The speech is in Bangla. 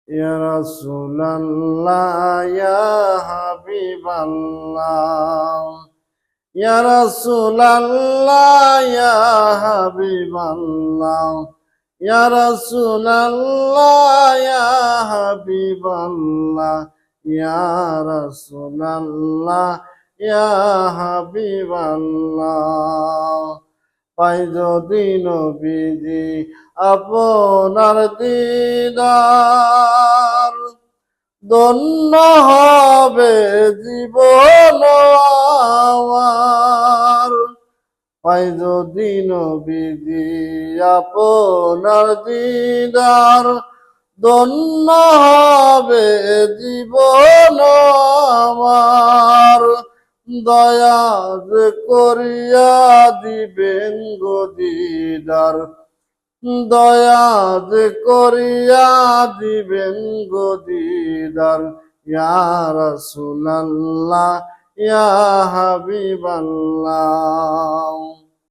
ইয়া রাসূলাল্লাহ ইয়া হাবিবাল্লাহ ইয়া রাসূলাল্লাহ ইয়া হাবিবাল্লাহ ইয়া রাসূলাল্লাহ ইয়া হাবিবাল্লাহ ইয়া রাসূলাল্লাহ ইয়া হাবিবাল্লাহ পাই যদি নবীজি আপনার দিদার ধন্য হবে জীবন আমার পাই যদি নবীজি আপনার দিদার ধন্য হবে জীবন আমার দয়া যে করিয়া দিবেন গো দিদার দয়া যে করিয়া দিবেন গো দিদার ইয়া রাসূলাল্লাহ ইয়া হাবিবাল্লাহ